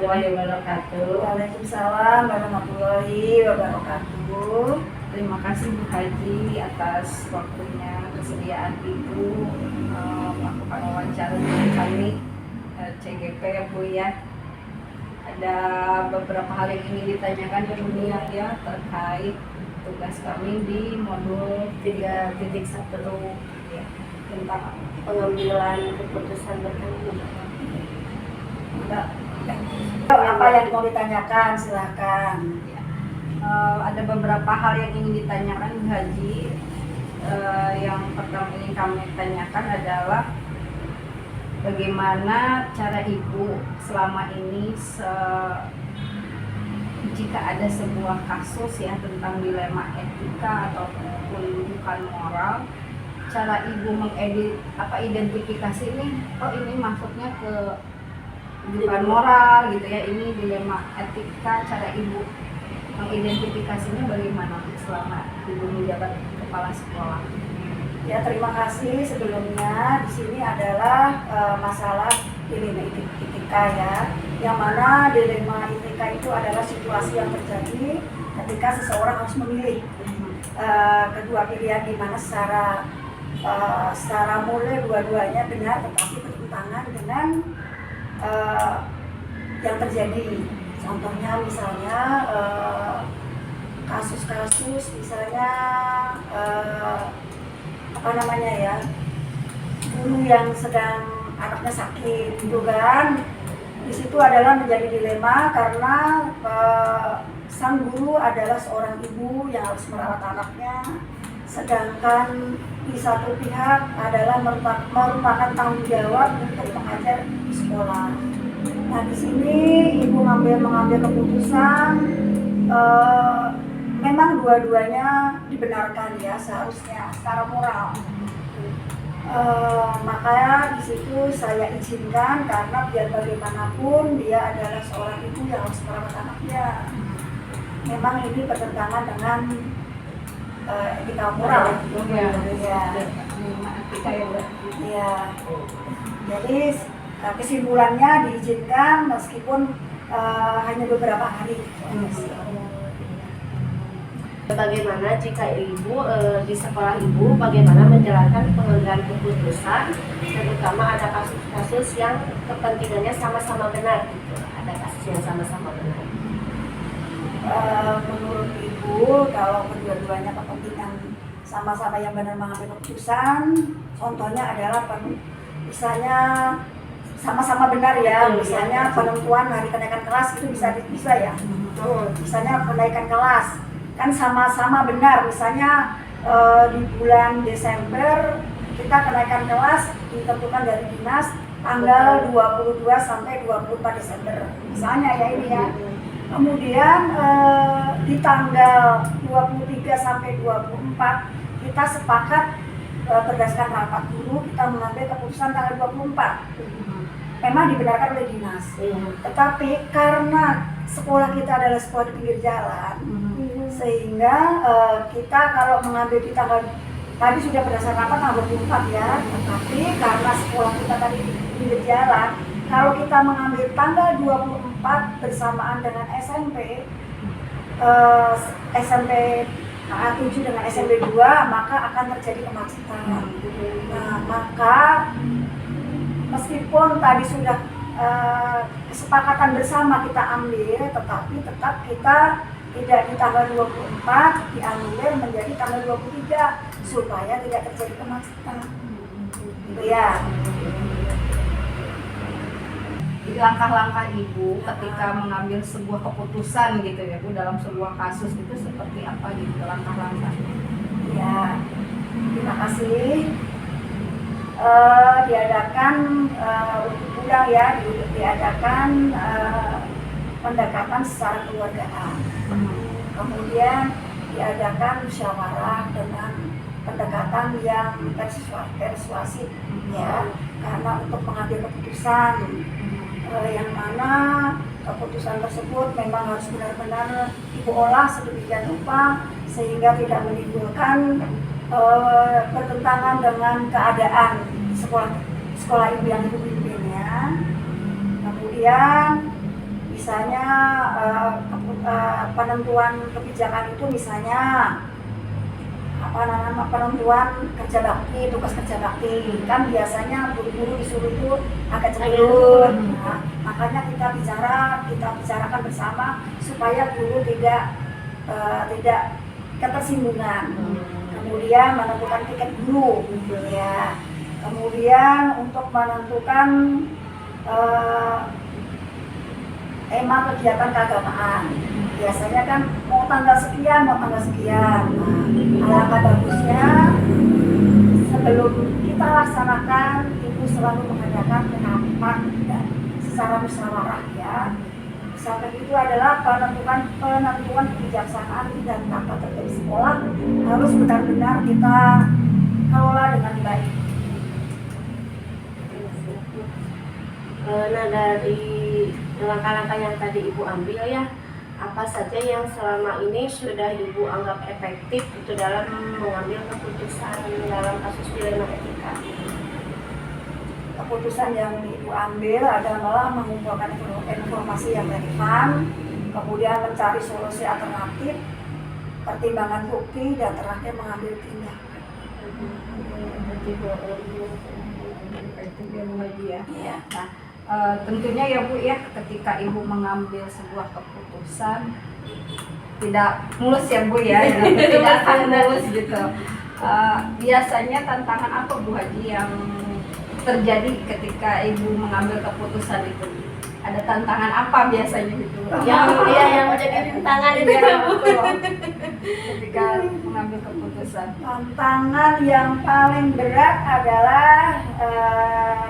warahmatullahi wabarakatuh. Waalaikumsalam warahmatullahi wabarakatuh. Terima kasih Bu Haji atas waktunya, kesediaan Ibu melakukan wawancara dengan kami CGP ya Bu ya. Ada beberapa hal yang ingin ditanyakan kemudian ya terkait tugas kami di modul 3.1 ya, tentang pengambilan keputusan berkaitan. Apa yang mau ditanyakan silahkan. Ada beberapa hal yang ingin ditanyakan Bu Haji. Yang pertama ingin kami tanyakan adalah bagaimana cara Ibu selama ini jika ada sebuah kasus ya tentang dilema etika ataupun bukan moral, cara Ibu identifikasi ini, oh ini masuknya ke bukan moral gitu ya, ini dilema etika, cara Ibu mengidentifikasinya bagaimana selama Ibu menjabat kepala sekolah? Ya, terima kasih. Sebelumnya di sini adalah masalah dilema etika ya, yang mana dilema etika itu adalah situasi yang terjadi ketika seseorang harus memilih kedua pilihan, di mana secara mulai dua-duanya benar tetapi bertentangan dengan yang terjadi. Contohnya misalnya kasus-kasus misalnya guru yang sedang anaknya sakit gitu kan. Di situ adalah menjadi dilema karena sang guru adalah seorang ibu yang harus merawat anaknya, sedangkan di satu pihak adalah merupakan tanggung jawab untuk mengajar di sekolah. Nah, di sini ibu mengambil keputusan, memang dua-duanya dibenarkan ya seharusnya secara moral. Makanya di situ saya izinkan karena biar bagaimanapun dia adalah seorang ibu yang harus merawat anaknya. Memang ini bertentangan dengan etika moral. Ya. Jadi kesimpulannya diizinkan meskipun hanya beberapa hari. Bagaimana jika Ibu di sekolah Ibu bagaimana menjalankan pengambilan keputusan, terutama ada kasus-kasus yang kepentingannya sama-sama benar gitu. Ada kasus yang sama-sama benar. Menurut Ibu, kalau kedua-duanya kepentingan sama-sama yang benar mengambil keputusan, contohnya adalah misalnya sama-sama benar ya, misalnya penentuan hari kenaikan kelas itu bisa ya. Misalnya kenaikan kelas kan sama-sama benar, misalnya di bulan Desember kita kenaikan kelas ditentukan dari dinas tanggal 22 sampai 24 Desember misalnya ya ini ya. Kemudian di tanggal 23 sampai 24 kita sepakat berdasarkan rapat guru kita mengambil keputusan tanggal 24. Memang dibenarkan oleh dinas. Tetapi karena sekolah kita adalah sekolah di pinggir jalan, sehingga kita kalau mengambil di tanggal tadi sudah berdasarkan rapat tanggal 24 ya. Tetapi karena sekolah kita tadi di pinggir jalan, kalau kita mengambil tanggal 24 bersamaan dengan SMP 7 dengan SMP 2, maka akan terjadi kemacetan. Nah, maka meskipun tadi sudah kesepakatan bersama kita ambil, tetapi tetap kita tidak di tanggal 24 diambil menjadi tanggal 23 supaya tidak terjadi kemacetan. Gitu ya. Jadi langkah-langkah Ibu ketika mengambil sebuah keputusan gitu ya Bu dalam sebuah kasus itu seperti apa gitu langkah-langkahnya? Ya, terima kasih. Diadakan untuk ulang ya, diadakan pendekatan secara keluargaan. Kemudian diadakan musyawarah dengan pendekatan yang persuasif ya, karena untuk mengambil keputusan yang mana keputusan tersebut memang harus benar-benar Ibu olah sedemikian rupa sehingga tidak menimbulkan bertentangan dengan keadaan sekolah Ibu yang Ibu pimpin ya. Kemudian di misalnya penentuan kebijakan itu misalnya penentuan kerja bakti, tugas kerja bakti kan biasanya guru-guru disuruh itu agak cenderung. Nah, makanya kita bicarakan bersama supaya guru tidak ketersinggungan. Kemudian menentukan tiket guru, ya. Kemudian untuk menentukan tema kegiatan keagamaan. Biasanya kan mau tanggal sekian. Nah, alangkah bagusnya sebelum kita laksanakan ibu selalu mengadakan rapat dan secara musyawarah ya. Sampai itu adalah penentuan kebijaksanaan dan tata tertib sekolah harus benar-benar kita kelola dengan baik. Nah, dari langkah-langkah yang tadi Ibu ambil ya, apa saja yang selama ini sudah Ibu anggap efektif itu dalam mengambil keputusan dalam kasus dilema etika? Keputusan yang Ibu ambil adalah mengumpulkan informasi yang relevan, kemudian mencari solusi alternatif, pertimbangan bukti, dan terakhir mengambil tindakan. Iya. Nah, tentunya ya Bu ya, ketika Ibu mengambil sebuah keputusan tidak mulus ya Bu ya, tidak akan mulus gitu. Biasanya tantangan apa Bu Haji yang terjadi ketika Ibu mengambil keputusan itu? Ada tantangan apa biasanya gitu? Yang menjadi rintangan itu ya Bu. Ketika mengambil keputusan. Tantangan yang paling berat adalah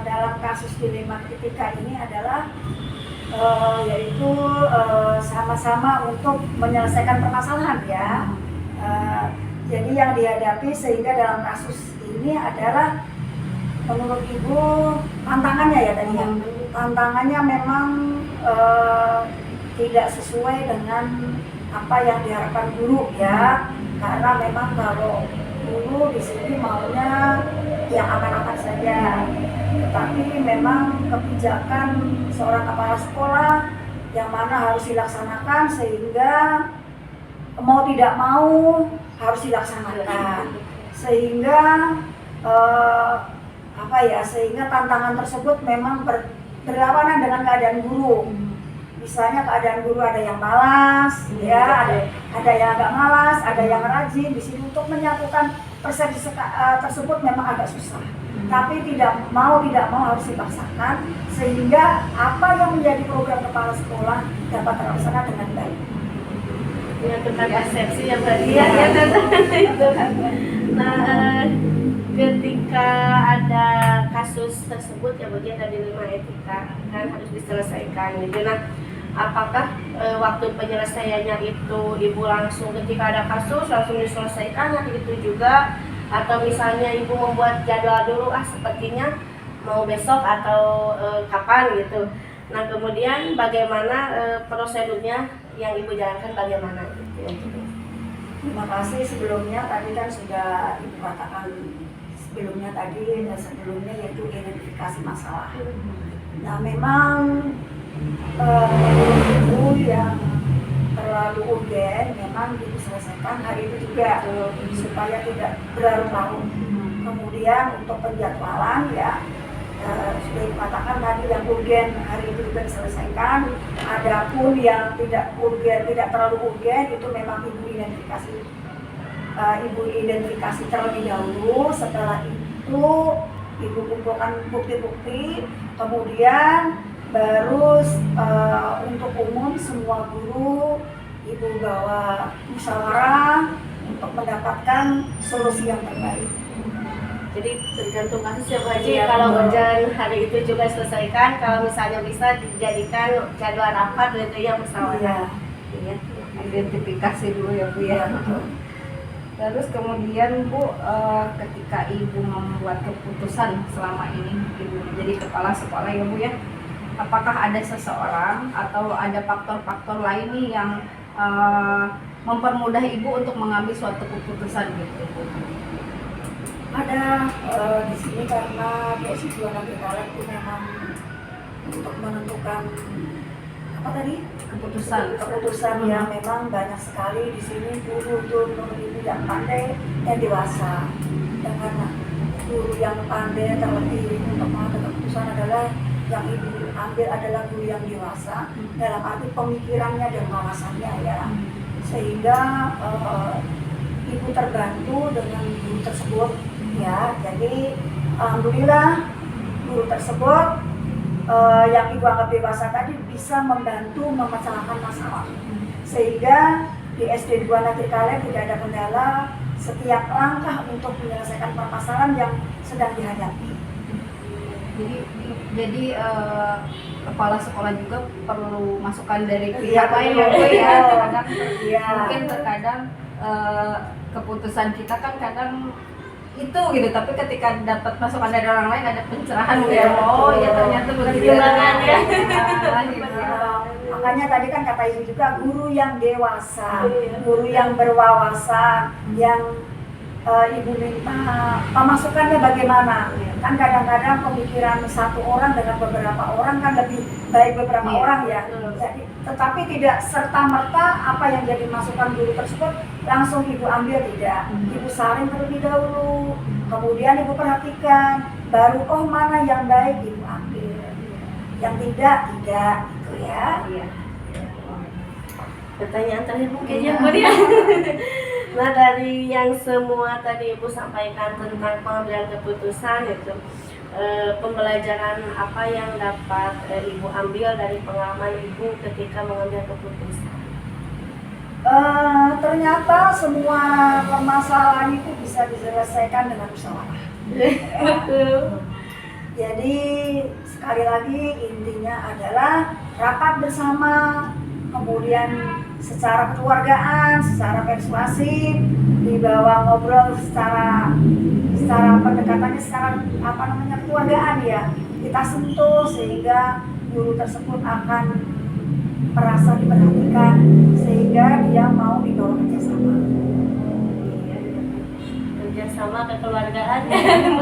dalam kasus dilema etika ini adalah yaitu sama-sama untuk menyelesaikan permasalahan ya. Jadi yang dihadapi sehingga dalam kasus ini adalah menurut Ibu tantangannya ya tadi ya. Tantangannya memang tidak sesuai dengan apa yang diharapkan guru ya, karena memang kalau guru di sini maunya yang aman-aman saja, tetapi memang kebijakan seorang kepala sekolah yang mana harus dilaksanakan sehingga mau tidak mau harus dilaksanakan sehingga sehingga tantangan tersebut memang berlawanan dengan keadaan guru. Misalnya keadaan guru ada yang malas, ya, ada yang agak malas, ada yang rajin. Di sini untuk menyatukan persepsi tersebut memang agak susah. Tapi tidak mau harus dipaksakan sehingga apa yang menjadi program kepala sekolah dapat terlaksana dengan baik. Menyatukan persepsi yang tadi ya. Nah, ketika ada kasus tersebut ya bagian dari dilema etika kan harus diselesaikan gitu. Nah, apakah waktu penyelesaiannya itu Ibu langsung ketika ada kasus langsung diselesaikan hari itu juga, atau misalnya Ibu membuat jadwal dulu sepertinya mau besok atau kapan gitu. Nah, kemudian bagaimana prosedurnya yang Ibu jalankan bagaimana gitu ya. Terima kasih sebelumnya tadi kan sudah Ibu katakan sebelumnya yaitu identifikasi masalah. Nah, memang Ibu yang terlalu urgen memang diselesaikan hari itu juga supaya tidak berlarut-larut. Kemudian untuk penjadwalan ya sudah dikatakan tadi yang urgen hari itu juga diselesaikan. Adapun yang tidak urgen, tidak terlalu urgen itu memang Ibu identifikasi terlebih dahulu. Setelah itu Ibu kumpulkan bukti-bukti, kemudian baru untuk umum semua guru Ibu bawa musyawarah untuk mendapatkan solusi yang terbaik. Jadi tergantung kasus ya Bu Haji, kalau berjalan hari itu juga selesaikan, kalau misalnya bisa dijadikan jadwal rapat gitu ya musyawarah. Iya. Identifikasi dulu ya Bu ya. Terus kemudian Bu, ketika Ibu membuat keputusan selama ini Ibu menjadi kepala sekolah ya Bu ya, apakah ada seseorang atau ada faktor-faktor lain nih yang mempermudah Ibu untuk mengambil suatu keputusan gitu Bu? Ada di sini karena posisi anak kita itu memang untuk menentukan tadi? keputusan Yang memang banyak sekali di sini guru itu menurut ibu yang pandai dan dewasa. Dan karena guru yang pandai terlebih untuk mengambil keputusan adalah yang ibu ambil adalah guru yang dewasa dalam arti pemikirannya dan wawasannya ya, sehingga ibu terbantu dengan guru tersebut ya. Jadi alhamdulillah guru tersebut yang ibu anggap dewasa tadi bisa membantu memecahkan masalah, sehingga di SD 2 Negeri Kale tidak ada kendala setiap langkah untuk menyelesaikan permasalahan yang sedang dihadapi. Jadi kepala sekolah juga perlu masukan dari Iya, pihak lain ya betul. Bu ya. Kadang Iya. mungkin terkadang keputusan kita kan kadang itu gitu, tapi ketika dapat masukan dari orang lain ada pencerahan Iya, gitu. Oh betul. ya ternyata begitu. Pertimbangan ya. Makanya tadi kan kata ibu juga guru yang dewasa, guru yang berwawasan, yang ibu minta pemasukannya bagaimana. Kan kadang-kadang pemikiran satu orang dengan beberapa orang kan lebih baik beberapa Iya. orang ya. Jadi, tetapi tidak serta-merta apa yang jadi masukan guru tersebut langsung ibu ambil, tidak. Ibu saring terlebih dahulu, kemudian ibu perhatikan, baru oh mana yang baik ibu ambil, yang tidak gitu ya. Iya. Pertanyaan terakhir mungkin ya Bu ya. Nah, dari yang semua tadi Ibu sampaikan tentang pengambilan keputusan itu, pembelajaran apa yang dapat Ibu ambil dari pengalaman Ibu ketika mengambil keputusan? Ternyata semua permasalahan itu bisa diselesaikan dengan musyawarah. Jadi sekali lagi intinya adalah rapat bersama, kemudian secara kekeluargaan, secara persuasif, dibawa ngobrol secara pendekatannya secara kekeluargaan ya, kita sentuh sehingga guru tersebut akan merasa diperhatikan sehingga dia mau dibawa kerjasama. Kerjasama kekeluargaan,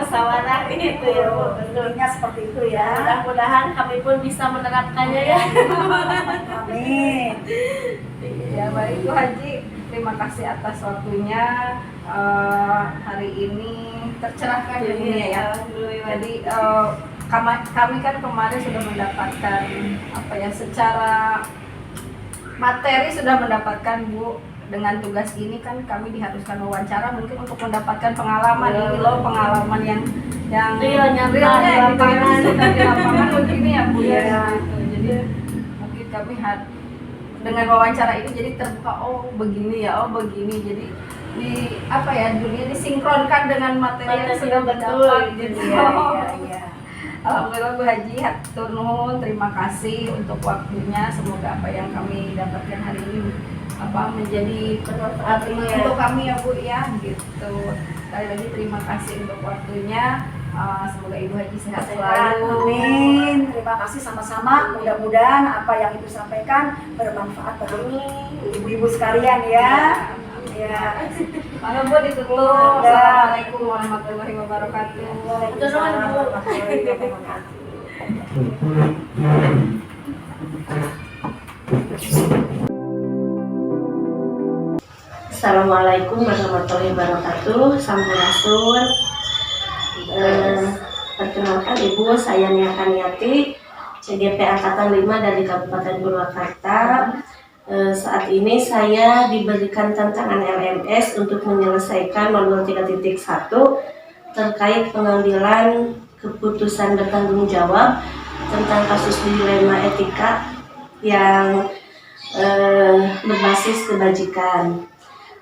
musyawarah itu ya Bu. Intinya seperti itu ya. Mudah-mudahan kami pun bisa menerapkannya ya. Amin. Ya baik Bu Haji, terima kasih atas waktunya hari ini tercerahkan dunia ya. Jadi kami kan kemarin sudah mendapatkan apa ya, secara materi sudah mendapatkan Bu. Dengan tugas ini kan kami diharuskan wawancara mungkin untuk mendapatkan pengalaman ini loh, pengalaman yang Real, nyata di realnya gitu ya, lapangan. sudah di lapangan begini ya Bu ya. Iya. Gitu. Jadi mungkin kami dengan wawancara ini jadi terbuka, oh begini ya, oh begini, jadi di apa ya, dunia disinkronkan dengan materi yang sudah Betul, berdapat gitu gitu. Iya. Alhamdulillah Bu Haji, hatur nuhun, terima kasih untuk waktunya. Semoga apa yang kami dapatkan hari ini menjadi bermanfaat untuk kami ya Bu ya gitu. Sekali lagi terima kasih untuk waktunya. Semoga Ibu Haji sehat selalu. Amin. Terima kasih sama-sama. Mudah-mudahan apa yang Ibu sampaikan bermanfaat bagi ibu-ibu sekalian ya. Ya. Mana Bu ditutup. Assalamualaikum warahmatullahi wabarakatuh. Waalaikumsalam warahmatullahi wabarakatuh. Assalamualaikum warahmatullahi wabarakatuh. Sampurasun. Perkenalkan Ibu, saya Nia Kaniati, CGP Angkatan 5 dari Kabupaten Purwakarta. Saat ini saya diberikan tantangan LMS untuk menyelesaikan modul 3.1 terkait pengambilan keputusan bertanggung jawab tentang kasus dilema etika yang berbasis kebajikan.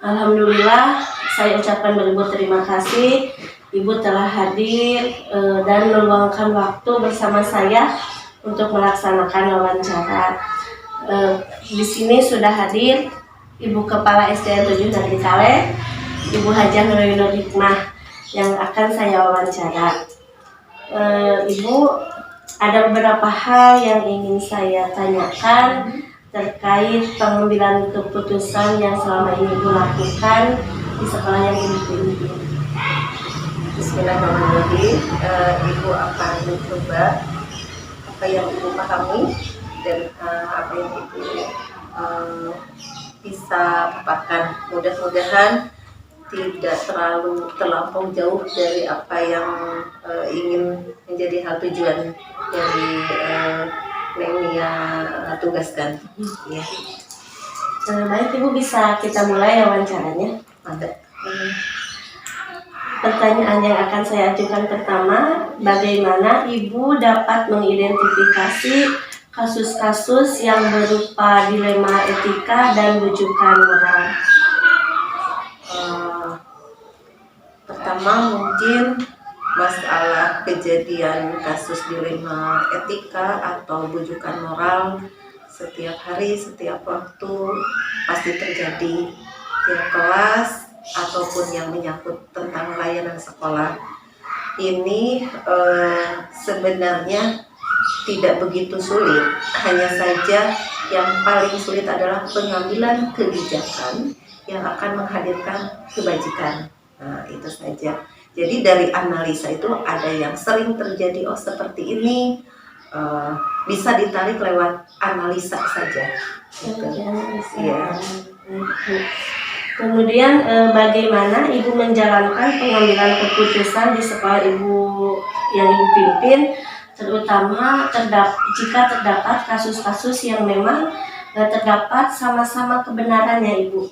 Alhamdulillah, saya ucapkan beribu terima kasih. Ibu telah hadir dan meluangkan waktu bersama saya untuk melaksanakan wawancara. Di sini sudah hadir Ibu Kepala SDN 7 Negeri Kale, Ibu Hajah Nur Hikmah yang akan saya wawancara. Ibu, ada beberapa hal yang ingin saya tanyakan terkait pengambilan keputusan yang selama ini Ibu lakukan di sekolah yang Ibu pimpin. Bismillahirrahmanirrahim. Ibu akan mencoba apa yang Ibu pahami dan apa yang Ibu bisa paparkan. Mudah-mudahan tidak terlampau jauh dari apa yang ingin menjadi hal tujuan dari Neng Nia tugaskan. Ya, Baik Ibu, bisa kita mulai wawancaranya. ada. Pertanyaan yang akan saya ajukan pertama, bagaimana Ibu dapat mengidentifikasi kasus-kasus yang berupa dilema etika dan rujukan moral? Pertama mungkin masalah kejadian kasus dilema etika atau bujukan moral setiap hari, setiap waktu pasti terjadi, tiap kelas ataupun yang menyangkut tentang layanan sekolah. Ini sebenarnya tidak begitu sulit, hanya saja yang paling sulit adalah pengambilan kebijakan yang akan menghadirkan kebajikan. Nah, itu saja. Jadi dari analisa itu ada yang sering terjadi, oh seperti ini, bisa ditarik lewat analisa saja. Gitu. Ya. Kemudian bagaimana Ibu menjalankan pengambilan keputusan di sekolah Ibu yang Ibu pimpin, terutama jika terdapat kasus-kasus yang memang terdapat sama-sama kebenarannya Ibu,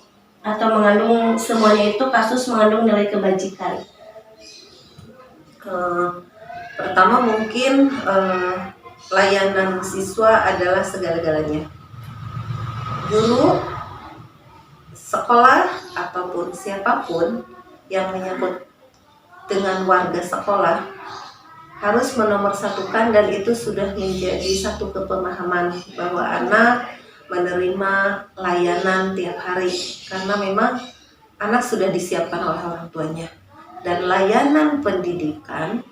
atau mengandung semuanya itu kasus mengandung nilai kebajikan? Pertama mungkin layanan siswa adalah segala-galanya. Guru, sekolah, ataupun siapapun yang menyangkut dengan warga sekolah harus menomorsatukan, dan itu sudah menjadi satu kepemahaman bahwa anak menerima layanan tiap hari karena memang anak sudah disiapkan oleh orang tuanya. Dan layanan pendidikan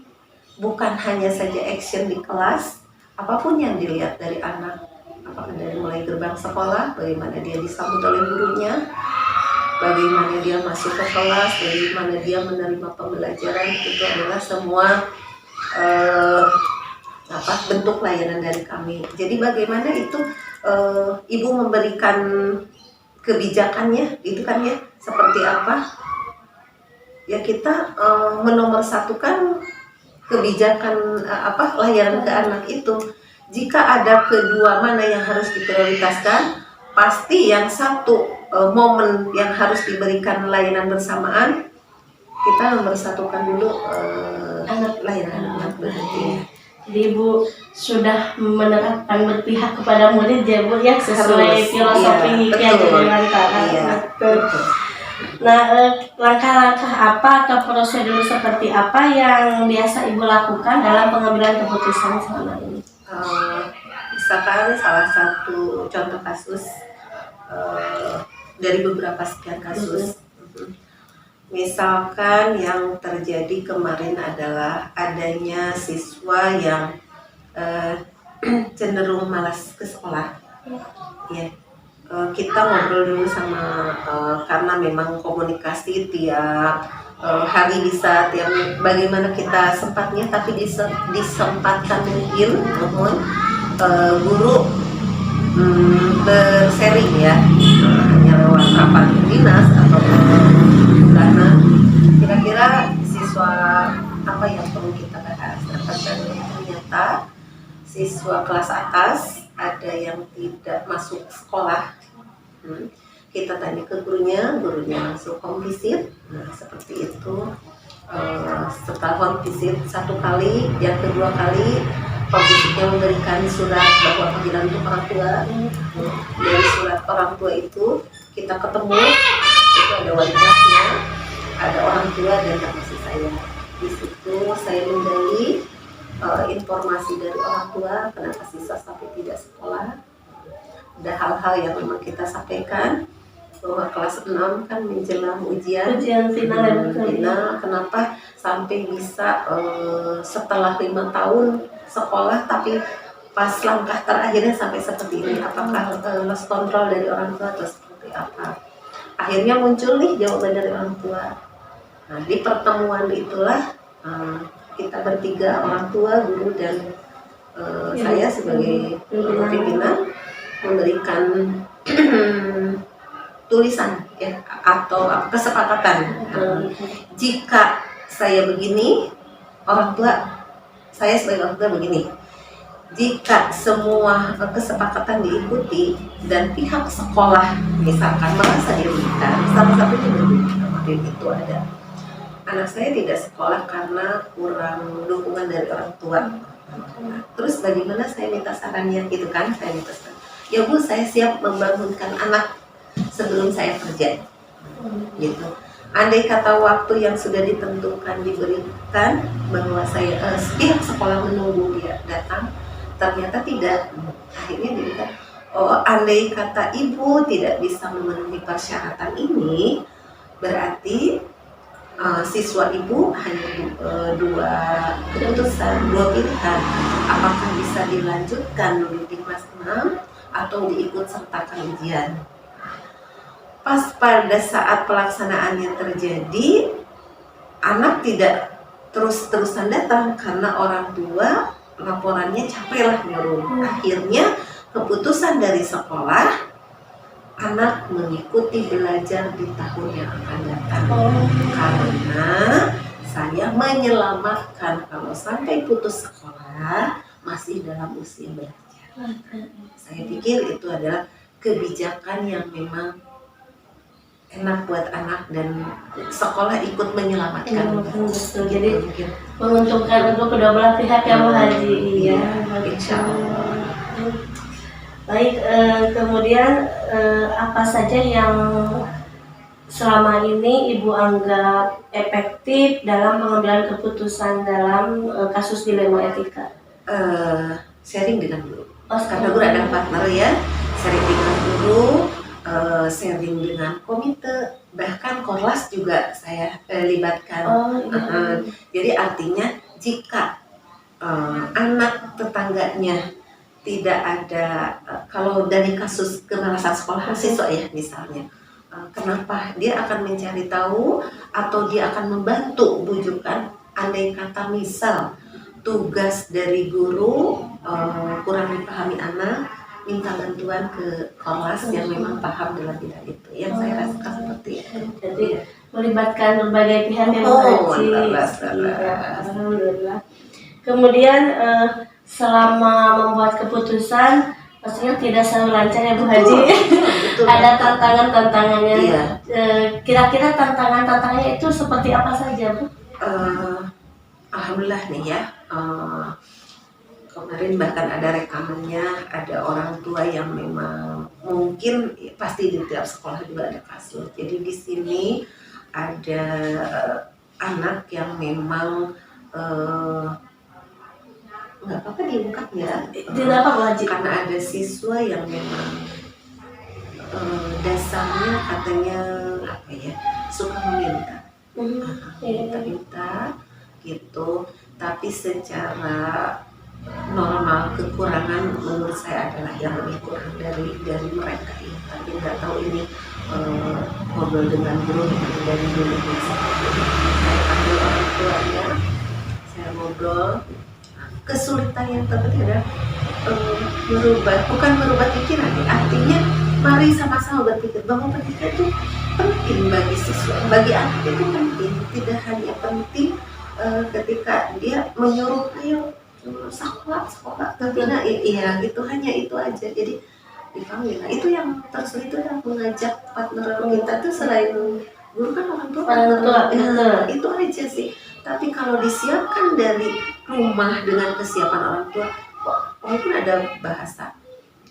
bukan hanya saja action di kelas, apapun yang dilihat dari anak, apakah dari mulai gerbang sekolah, bagaimana dia disambut oleh gurunya, bagaimana dia masuk ke kelas, bagaimana dia menerima pembelajaran, itu adalah semua bentuk layanan dari kami. Jadi bagaimana itu Ibu memberikan kebijakannya, itu kan ya seperti apa? Ya kita menomorsatukan kebijakan layanan ke anak itu. Jika ada kedua mana yang harus diprioritaskan, pasti yang satu momen yang harus diberikan layanan bersamaan, kita nomor-satukan dulu layanan anak berarti. Jadi Ibu sudah menerapkan berpihak kepada murid ya Bu ya, sesuai filosofi Ki Hajar Dewantara. Nah, langkah-langkah apa atau prosedur seperti apa yang biasa Ibu lakukan dalam pengambilan keputusan selama ini? Misalkan salah satu contoh kasus dari beberapa sekian kasus. Misalkan yang terjadi kemarin adalah adanya siswa yang cenderung malas ke sekolah. Ya, kita ngobrol dulu sama karena memang komunikasi tiap hari bisa tiap bagaimana kita sempatnya, tapi disempatkan mungkin guru bersharing ya, hanya lewat rapat dinas atau karena kira-kira siswa apa yang perlu kita bahas. Dan ternyata siswa kelas atas ada yang tidak masuk sekolah. Kita tanya ke gurunya langsung home visit. Nah seperti itu. Setelah home visit satu kali, yang kedua kali home visitnya memberikan surat bahwa panggilan untuk orang tua. Dari surat orang tua itu kita ketemu, itu ada wali kelasnya, ada orang tua dan termasuk saya. Di situ saya menggali informasi dari orang tua kenapa siswa sampai tidak sekolah. Ada hal-hal yang memang kita sampaikan bahwa kelas 6 kan menjelang ujian final, kenapa sampai bisa setelah 5 tahun sekolah tapi pas langkah terakhirnya sampai seperti ini, apakah lost control dari orang tua atau seperti apa. Akhirnya muncul nih jawaban dari orang tua. Nah di pertemuan itulah kita bertiga, orang tua, guru dan saya sebagai pimpinan memberikan tulisan ya atau kesepakatan. Jika saya begini, orang tua saya sebagai orang tua begini. Jika semua kesepakatan diikuti dan pihak sekolah misalkan merasa dirugikan, salah satunya kemarin itu ada anak saya tidak sekolah karena kurang dukungan dari orang tua. Terus bagaimana saya minta sarannya gitu kan? Saya minta saran. Ya Bu, saya siap membangunkan anak sebelum saya kerja. Gitu. Andai kata waktu yang sudah ditentukan diberikan bahwa saya pihak sekolah menunggu dia datang, ternyata tidak. Akhirnya dia andai kata ibu tidak bisa memenuhi persyaratan ini, berarti siswa ibu hanya dua keputusan, dua pilihan. Apakah bisa dilanjutkan di kelas 6 atau diikut sertakan ujian. Pas pada saat pelaksanaannya terjadi, anak tidak terus-terusan datang karena orang tua laporannya capek lah nyuruh. Akhirnya keputusan dari sekolah, anak mengikuti belajar di tahun yang akan datang. Karena saya menyelamatkan kalau sampai putus sekolah masih dalam usia belajar. Saya pikir itu adalah kebijakan yang memang enak buat anak dan sekolah ikut menyelamatkan. Betul. Jadi menguntungkan untuk kedua belah pihak yang Haji. Iya, insya Allah. Baik, kemudian apa saja yang selama ini Ibu anggap efektif dalam pengambilan keputusan dalam kasus dilema etika? Sharing dengan guru. Karena guru ada partner ya, sharing dengan guru, sharing dengan komite, bahkan korlas juga saya libatkan. Jadi artinya jika anak tetangganya tidak ada, kalau dari kasus kemalasan sekolah siswa ya misalnya, kenapa dia akan mencari tahu atau dia akan membantu bujukan. Andai kata misal tugas dari guru kurang dipahami anak, minta bantuan ke korlas yang memang paham dalam bidang itu. Yang saya rasakan seperti itu. Jadi melibatkan berbagai pihak yang Alhamdulillah. Kemudian selama membuat keputusan, pastinya tidak selalu lancar ya Bu Haji. Betul. Ada tantangan-tantangannya. Iya. Kira-kira tantangan-tantangannya itu seperti apa saja Bu? Alhamdulillah nih ya. Kemarin bahkan ada rekamannya, ada orang tua yang memang mungkin pasti di tiap sekolah juga ada kasus. Jadi di sini ada anak yang memang nggak apa-apa diungkap ya. Kenapa Bu Haji? Karena ada siswa yang memang dasarnya katanya apa ya, suka meminta, minta gitu. Tapi secara normal kekurangan menurut saya adalah yang lebih kurang dari mereka ya. Tapi nggak tahu ini ngobrol dengan guru dari dulu saya panggil orang tuanya, saya ngobrol. Kesulitan yang terjadi adalah bukan merubah pikiran, artinya mari sama-sama berpikir bahwa pendidikan itu penting bagi siswa, bagi anak itu penting, tidak hanya penting ketika dia menyuruh ayo sekolah tidak, iya gitu, hanya itu aja. Jadi dipanggil. Nah, itu yang tersulit, itu yang mengajak partner kita tuh selain guru kan orang tua. Itu aja sih. Tapi kalau disiapkan dari rumah dengan kesiapan orang tua, walaupun ada bahasa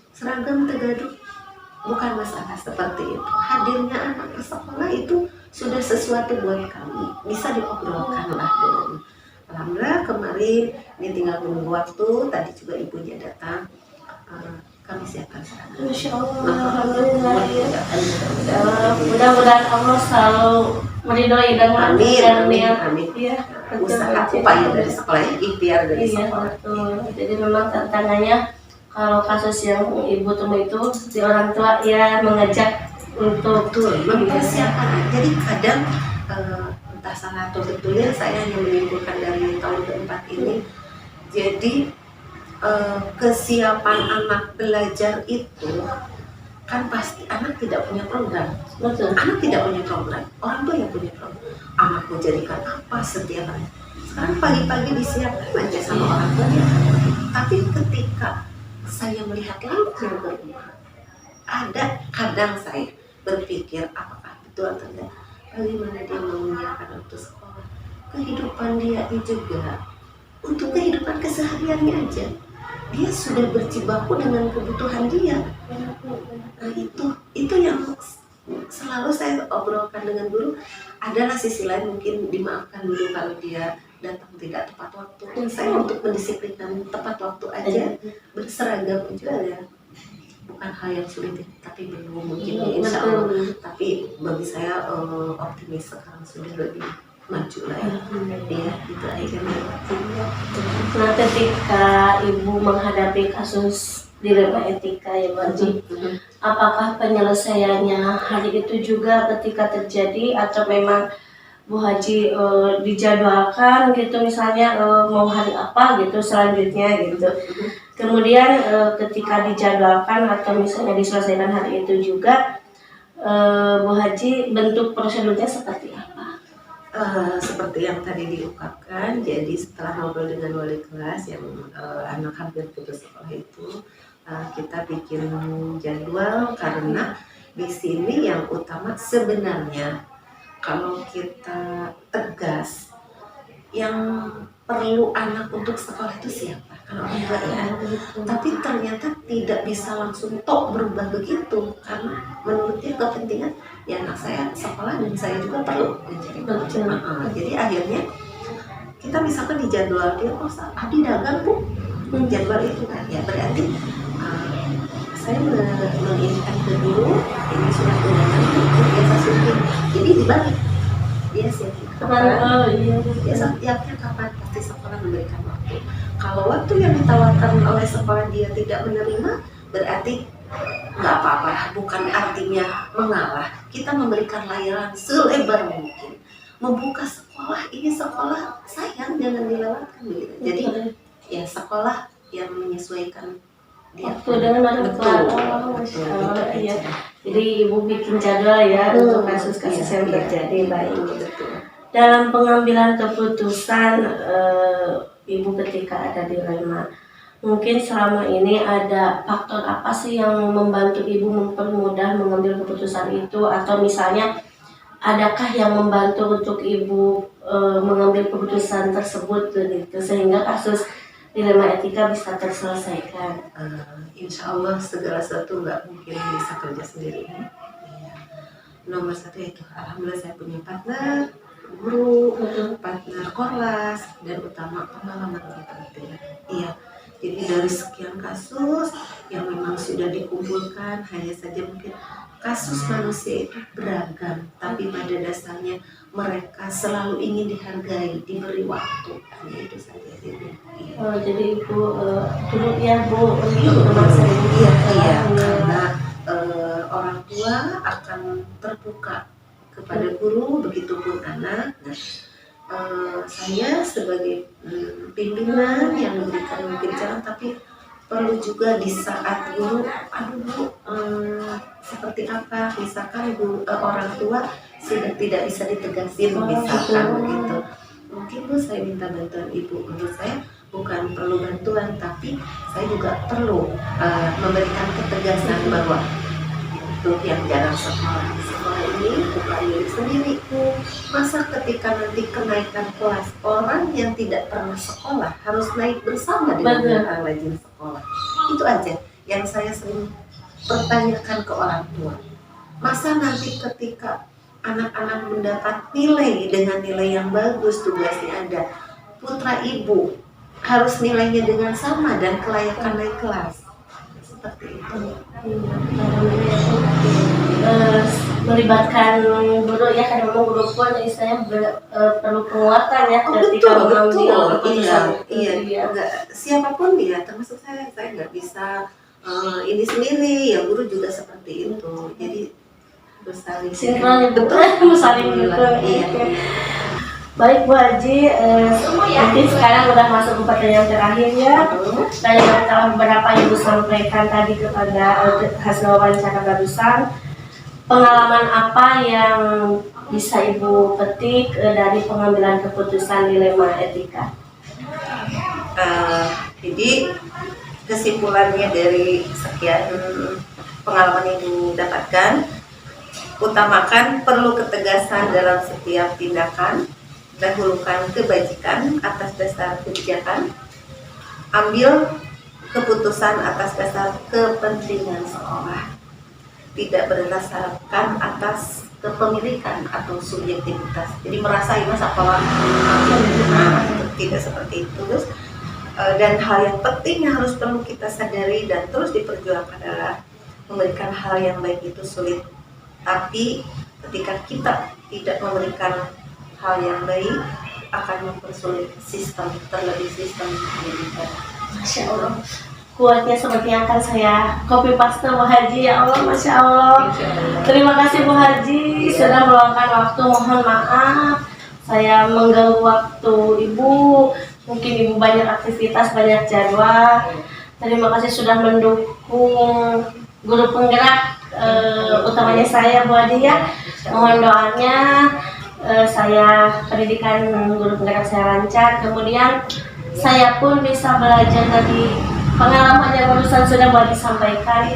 seragam tegaduh, bukan masalah seperti itu. Hadirnya anak ke sekolah itu sudah sesuatu buat kami, bisa diobrolkan lah dengan. Alhamdulillah kemarin ini tinggal menunggu waktu, tadi juga ibunya datang, kami siapkan seragam. Masya Allah, Alhamdulillah ya. Mudah-mudahan Allah selalu meridhoi dan amin. Ya, usaha upaya dari sekolah, ikhtiar dari sekolah. Betul. Jadi memang tantangannya kalau kasus yang ibu temui itu di orang tua ya mengajak untuk mempersiapkan. Jadi kadang entah salah atau betulnya saya hanya menyimpulkan dari tahun keempat ini. Jadi kesiapan anak belajar itu kan pasti anak tidak punya program. Betul. Anak tidak punya program, orang tua yang punya program. Anak mau jadikan apa setiap hari. Sekarang pagi-pagi disiapkan aja sama orang tua ya. Tapi ketika saya melihat lautnya berubah, ada kadang saya berpikir apakah betul atau tidak. Bagaimana dia menyiapkan untuk sekolah, kehidupan dia juga untuk kehidupan kesehariannya aja. Dia sudah berjibaku dengan kebutuhan dia. Nah itu yang selalu saya obrolkan dengan guru. Adalah sisi lain mungkin dimaafkan dulu kalau dia datang tidak tepat waktu. Saya untuk mendisiplinkan tepat waktu aja, berseragam aja ya. Bukan hal yang sulit, tapi belum mungkin insya Allah. Tapi bagi saya optimis sekarang sudah lebih maju lah ya. Itu aja. Nah, ketika ibu menghadapi kasus dilema etika ya Bu Haji, apakah penyelesaiannya hari itu juga ketika terjadi atau memang Bu Haji dijadwalkan gitu, misalnya mau hari apa gitu selanjutnya gitu. Kemudian ketika dijadwalkan atau misalnya diselesaikan hari itu juga, Bu Haji bentuk prosedurnya seperti apa? Seperti yang tadi diungkapkan, jadi setelah ngobrol dengan wali kelas yang anak hampir putus sekolah itu, kita bikin jadwal karena di sini yang utama sebenarnya kalau kita tegas, yang perlu anak untuk sekolah itu siapa? Kan orang tua ya. Tapi ternyata tidak bisa langsung tok berubah begitu, karena menurut dia kepentingan ya anak saya sekolah dan saya juga perlu mencari kerja. Jadi akhirnya kita misalkan di jadwal dia, oh Adi dagang Bu, jadwal itu kan ya berarti saya menginginkan ke guru ini sudah undangan untuk biasa syuting, jadi dibalik dia siapin dia setiapnya kapan pasti sekolah memberikan waktu. Kalau waktu yang ditawarkan oleh sekolah dia tidak menerima, berarti nggak apa-apa, bukan artinya mengalah. Kita memberikan layanan selebar mungkin, membuka sekolah, ini sekolah sayang jangan dilewatkan begitu. Jadi ya sekolah yang menyesuaikan dia waktu dengan anak kelas. Iya. Jadi ibu bikin jadwal ya untuk kasus-kasus yang terjadi. Baik. Dalam pengambilan keputusan ibu ketika ada dilema, mungkin selama ini ada faktor apa sih yang membantu ibu mempermudah mengambil keputusan itu, atau misalnya adakah yang membantu untuk ibu mengambil keputusan tersebut gitu sehingga kasus dilema etika bisa terselesaikan? Insya Allah segala sesuatu nggak mungkin bisa kerja sendiri. Nomor satu itu alhamdulillah saya punya partner guru, partner korlas, dan utama pengalaman yang penting. Iya, jadi dari sekian kasus yang memang sudah dikumpulkan, hanya saja mungkin kasus manusia itu beragam, tapi pada dasarnya mereka selalu ingin dihargai, diberi waktu, hanya itu saja. Jadi ibu turut ya Bu iya, karena orang tua akan terbuka kepada guru, begitupun anak. Nah, saya sebagai pimpinan yang memberikan mungkin jalan, tapi perlu juga di saat guru, aduh Bu, seperti apa, misalkan orang tua sudah tidak bisa ditegasin, misalkan begitu. Mungkin Bu saya minta bantuan ibu, menurut saya bukan perlu bantuan, tapi saya juga perlu memberikan ketegasan bahwa untuk yang jarang sekolah ini bukan milik sendiri. Masa ketika nanti kenaikan kelas, orang yang tidak pernah sekolah harus naik bersama dengan yang rajin sekolah. Itu aja yang saya sering pertanyakan ke orang tua. Masa nanti ketika anak-anak mendapat nilai dengan nilai yang bagus, tugasnya ada, putra ibu harus nilainya dengan sama dan kelayakan naik kelas. Seperti itu. Melibatkan guru ya, karena memang guru pun istilahnya perlu penguatan ya ketika mengambil keputusan. Iya. Siapapun dia, termasuk saya nggak bisa ini sendiri, ya guru juga seperti itu. Jadi harus saling sinkron, betul, saling iya. Baik Bu Haji, mungkin sekarang udah masuk ke pertanyaan terakhir ya. Dan yang telah beberapa Ibu sampaikan tadi kepada hasil wawancara barusan, pengalaman apa yang bisa Ibu petik dari pengambilan keputusan dilema etika? Jadi kesimpulannya dari sekian pengalaman yang didapatkan, utamakan perlu ketegasan dalam setiap tindakan, dahulukan kebajikan atas dasar kebijakan, ambil keputusan atas dasar kepentingan sekolah, tidak berdasarkan atas kepemilikan atau subjektivitas. Jadi merasa ini sekolah tidak seperti itu. Terus dan hal yang penting yang harus perlu kita sadari dan terus diperjuangkan adalah memberikan hal yang baik itu sulit, tapi ketika kita tidak memberikan hal yang baik akan mempersulit sistem, terlebih sistem pendidikan. Masya Allah, kuatnya seperti yang akan saya copy paste Bu Haji. Ya Allah, Masya Allah. Terima kasih Bu Haji sudah meluangkan waktu. Mohon maaf saya mengganggu waktu Ibu. Mungkin Ibu banyak aktivitas, banyak jadwal. Terima kasih sudah mendukung guru penggerak utamanya saya Bu Haji ya. Mohon doanya saya pendidikan guru penggerak saya lancar. Kemudian saya pun bisa belajar dari pengalaman yang barusan sudah Bu Haji sampaikan.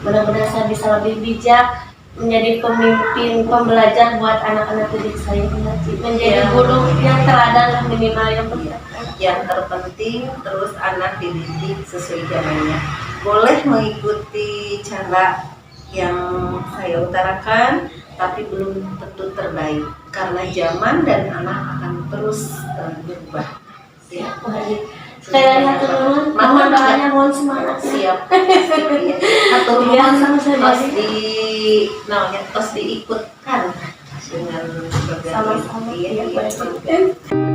Mudah-mudahan saya bisa lebih bijak, menjadi pemimpin pembelajar buat anak-anak didik saya, menjadi guru yang teladan lah minimal yang penting. Yang terpenting terus anak dididik sesuai zamannya. Boleh mengikuti cara yang saya utarakan, tapi belum tentu terbaik karena zaman dan anak akan terus berubah. Siap. Sekali lagi hatur nuhun, mohon doanya, mohon semangat. Siap. Hatur Iya, nuhun sama-sama. tos diikutkan dengan program Sama-sama. ini. Iya,